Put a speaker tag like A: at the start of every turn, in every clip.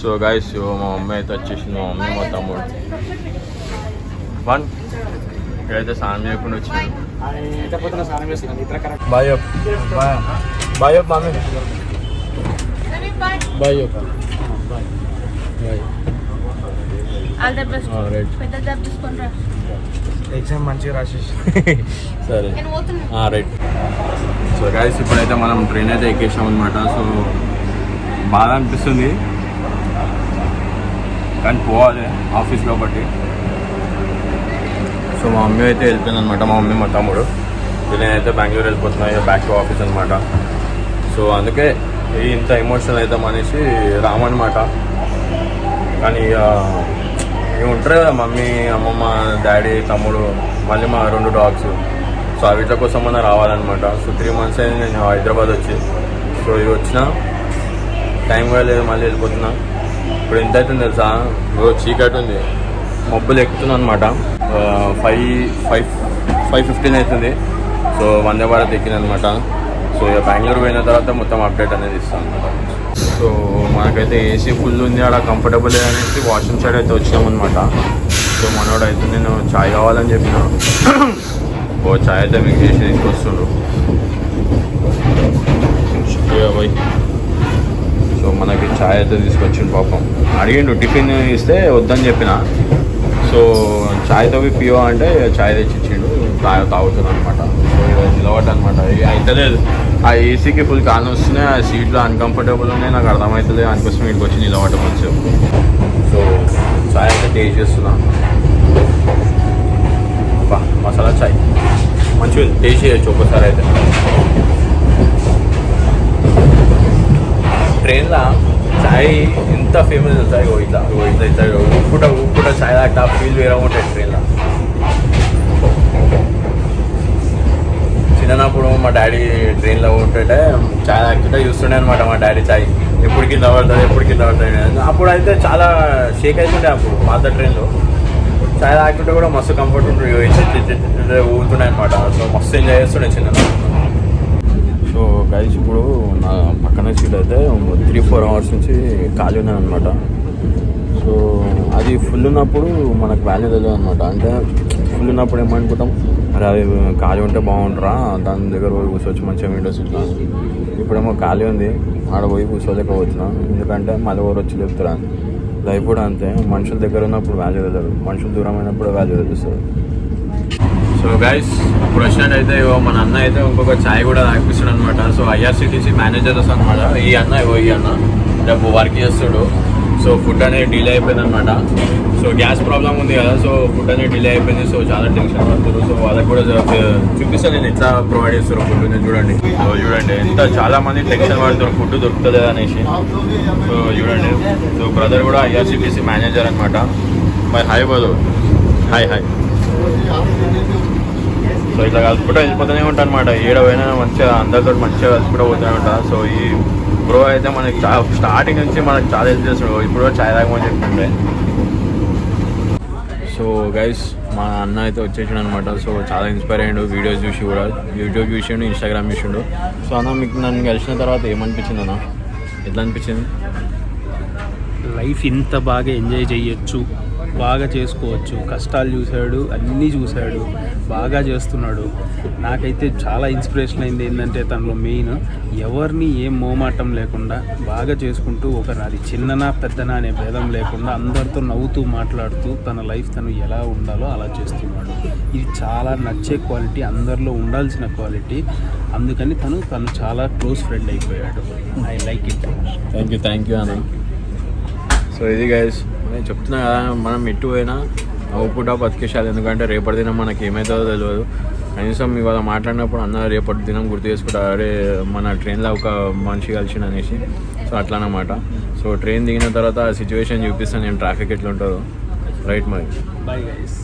A: So guys మా mummy అయితే వచ్చేసింది. మా మమ్మీ మా తమ్ముడు వన్ ఇక్కడైతే స్నానం చేయకుండా వచ్చింది. Bye bye mummy bye
B: exam మంచిగా రాసేసి
A: సరే రైట్. సో గైస్ ఇప్పుడైతే మనం ట్రైన్ అయితే ఎక్కేసాం అనమాట. సో బాగా అనిపిస్తుంది కానీ పోవాలి ఆఫీస్ కాబట్టి. సో మా మమ్మీ అయితే వెళ్ళిపోయింది అనమాట. మా మమ్మీ మా తమ్ముడు నేనైతే బెంగళూరు వెళ్ళిపోతున్నాయి బ్యాక్ టు ఆఫీస్ అనమాట. సో అందుకే ఇంత ఎమోషనల్ అవుతాం అనేసి రామన్నమాట. కానీ ఇక ఉంటారు కదా మమ్మీ అమ్మమ్మ డాడీ తమ్ముడు మళ్ళీ మా 2 డాగ్స్. సో వీటి కోసం మనం రావాలన్నమాట. సో 3 months అయింది నేను హైదరాబాద్ వచ్చి. సో ఇవి వచ్చిన టైం కూడా లేదు, మళ్ళీ వెళ్ళిపోతున్నా. ఇప్పుడు ఎంత అవుతుంది తెలుసా, చీకటి ఉంది, మబ్బులు ఎక్కుతున్నాను అనమాట. 5:15 అవుతుంది. సో వందే భారత్ ఎక్కింది అనమాట. సో ఇక బెంగళూరు పోయిన తర్వాత మొత్తం అప్డేట్ అనేది ఇస్తాను అనమాట. సో మనకైతే ఏసీ ఫుల్ ఉంది, అక్కడ కంఫర్టబుల్ అనేసి వాష్రూమ్ సైడ్ అయితే వచ్చామన్నమాట. సో మనోడు అయితే నేను చాయ్ కావాలని చెప్పిన, ఓ చాయ్ అయితే మీకు చేసి తీసుకొస్తుండ్రు. పోయి సో మనకి చాయ్ అయితే తీసుకొచ్చిండు. పాపం అడిగిండు టిఫిన్ ఇస్తే వద్దని చెప్పిన. సో చాయ్తో పియో అంటే చాయ్ తెచ్చి ఇచ్చిండు, తాగుతున్నాను అనమాట. సో నిలబడ్డా అనమాట. అయితే లేదు, ఆ ఏసీకి ఫుల్ కాలు వస్తున్నాయి, ఆ సీట్లో అన్కంఫర్టబుల్ ఉన్నాయి, నాకు అర్థమవుతుంది. అందుకోసం వీటికి వచ్చి నిలబడ్డం వచ్చాము. సో చాయ్ అయితే టేస్ట్ చేస్తున్నా. మసాలా చాయ్ మంచిగా టేస్ట్ చేయొచ్చు ఒకసారి అయితే. ట్రైన్లో చాయ్ ఎంత ఫేమస్ తెలుసా, ఇట్లా ఉప్పుట చాయ్ అట్లా ఫీల్ వేరే ఉంటుంది ట్రైన్లో. చిన్నప్పుడు మా డాడీ ట్రైన్లో ఉంటుంటే చాయ్ తాగుతుంటే చూస్తుండే అనమాట. మా డాడీ చాయ్ ఎప్పుడు కింద పడుతుంది. అప్పుడు అయితే చాలా షేక్ అవుతుండే. అప్పుడు పాత ట్రైన్లో చాయ్ తాగుతుంటే కూడా మస్తు కంఫర్ట్ ఉంటుంది, ఊగుతుండే అనమాట. సో మస్తు ఎంజాయ్ చేస్తుండే చిన్న. సో గైస్ ఇప్పుడు నా పక్కన సీట్ అయితే 3-4 hours నుంచి ఖాళీ ఉన్నాను అనమాట. సో అది ఫుల్ ఉన్నప్పుడు మనకు వాల్యూ తెలియదు అనమాట. అంటే ఫుల్ ఉన్నప్పుడు ఏమనుకుంటాం, అరే అది ఖాళీ ఉంటే బాగుంటారా, దాని దగ్గర పోయి కూర్చోవచ్చు మంచిగా విండోస్ ఇట్లా. ఇప్పుడేమో ఖాళీ ఉంది, ఆడ పోయి కూర్చోలేకపోతున్నాం. ఎందుకంటే మళ్ళీ ఎవరు వచ్చి చెప్తారా. లైఫ్ కూడా అంతే, మనుషుల దగ్గర ఉన్నప్పుడు వాల్యూ తెలియదు, మనుషులు దూరం అయినప్పుడు వాల్యూ తెలుస్తుంది. సో గైస్ ఇప్పుడు వచ్చినట్టయితే మన అన్న అయితే ఇంకొక ఛాయ్ కూడా తాగిపిస్తాడు అనమాట. సో IRCTC మేనేజర్స్ అనమాట. ఈ అన్న రేపు వర్క్ చేస్తాడు. సో ఫుడ్ అనేది డిలే అయిపోయింది అనమాట. సో గ్యాస్ ప్రాబ్లం ఉంది కదా, సో ఫుడ్ అనేది డిలే అయిపోయింది. సో చాలా టెన్షన్ పడుతుంది. సో వాళ్ళకి కూడా చూపిస్తాను నేను ఎట్లా ప్రొవైడ్ చేస్తారు ఫుడ్. నేను చూడండి ఎంత చాలా మంది టెన్షన్ పడుతారు ఫుడ్ దొరుకుతుంది అనేసి. సో చూడండి, సో బ్రదర్ కూడా IRCTC మేనేజర్ అనమాట. మరి హాయ్ బోదు, హాయ్. సో ఇట్లా కలుపుకుంటూ వెళ్ళిపోతూనే ఉంటాను అనమాట. ఏడవైనా మంచిగా అందరితో మంచిగా కలుపుకుంటూ పోతూనే ఉంటాను. సో ఈ బ్రో అయితే మనకి స్టార్టింగ్ నుంచి మనకు చాలా హెల్ప్ చేస్తాడు. ఇప్పుడు చాయ్ తాగమని చెప్తుంటే. సో గైస్ మా అన్న అయితే వచ్చేసాడు అనమాట. సో చాలా ఇన్స్పైర్ అయ్యాడు, వీడియోస్ చూసి కూడా, యూట్యూబ్ చూసిండు, ఇన్స్టాగ్రామ్ చూసిండు. సో అన్న మీకు నన్ను కలిసిన తర్వాత ఏమనిపించింది అన్న, ఎట్లా అనిపించింది?
B: లైఫ్ ఇంత బాగా ఎంజాయ్ చేయొచ్చు, బాగా చేసుకోవచ్చు. కష్టాలు చూశాడు, అన్నీ చూశాడు, బాగా చేస్తున్నాడు. నాకైతే చాలా ఇన్స్పిరేషన్ అయింది. ఏంటంటే తనలో మెయిన్ ఎవరిని ఏం మోమాటం లేకుండా బాగా చేసుకుంటూ, అది చిన్ననా పెద్దనా అనే భేదం లేకుండా అందరితో నవ్వుతూ మాట్లాడుతూ తన లైఫ్ తను ఎలా ఉండాలో అలా చేస్తున్నాడు. ఇది చాలా నచ్చే క్వాలిటీ, అందరిలో ఉండాల్సిన క్వాలిటీ. అందుకని తను చాలా క్లోజ్ ఫ్రెండ్ అయిపోయాడు. I like it.
A: Thank you అన్న. సో ఇది గైస్ నేను చెప్తున్నా కదా, మనం ఎటు పోయినా నవ్వుకుంటా బతికేసాలి. ఎందుకంటే రేపటి దినం మనకి ఏమవుతుందో తెలియదు. కనీసం ఇవాళ మాట్లాడినప్పుడు అన్న రేపటి దినం గుర్తు చేసుకుంటారు, అరే మన ట్రైన్లో ఒక మనిషి కలిసిండు అనేసి. సో అట్లా అన్నమాట. సో ట్రైన్ దిగిన తర్వాత ఆ సిచ్యువేషన్ చూపిస్తాను నేను, ట్రాఫిక్ ఎట్లా ఉంటుందో. రైట్ మరి
B: బై గైస్.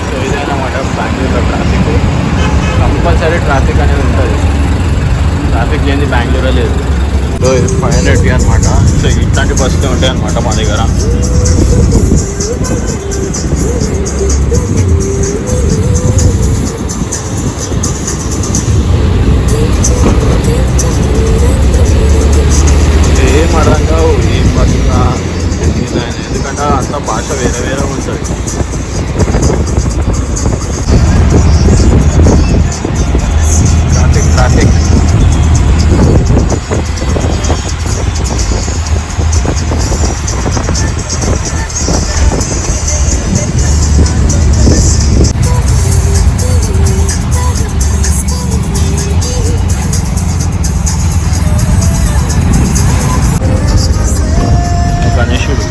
A: సో ఇదే అన్నమాట బెంగళూరులో ట్రాఫిక్. కంపల్సరీ ట్రాఫిక్ అనేది ఉంటుంది, ట్రాఫిక్ లేని బెంగళూరే లేదు. సో ఇది 500 అనమాట. సో ఇట్లాంటి బస్సులే ఉంటాయి అనమాట మా దగ్గర. ఏం అర్థం కావు, ఏం బస్సు వేరే వేరే ఉంటుంది. ట్రాఫిక్ గణేశుడు.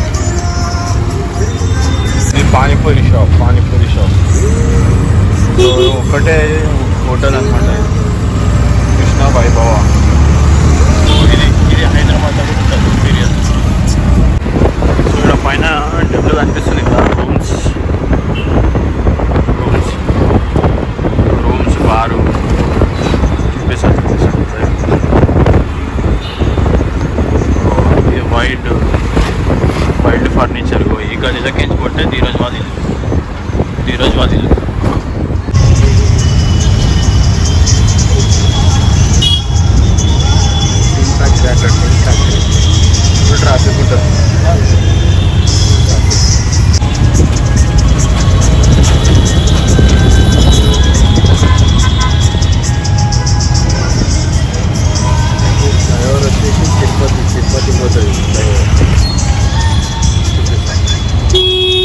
A: ఇది పానీపూరి షాప్. సో ఒక్కటే హోటల్ అనమాట, కృష్ణ వైభవ. ఇది హైదరాబాద్ ఉంటుంది బిర్యానీ. సో ఇక్కడ పైన డబ్బులు కనిపిస్తుంది కదా, రూమ్స్ బారు చూపిస్తాను. ఇది వైట్ ఫర్నిచర్. ఈ గదిలోకి ఎంచుకుంటే ధీరజ్ వాదిల్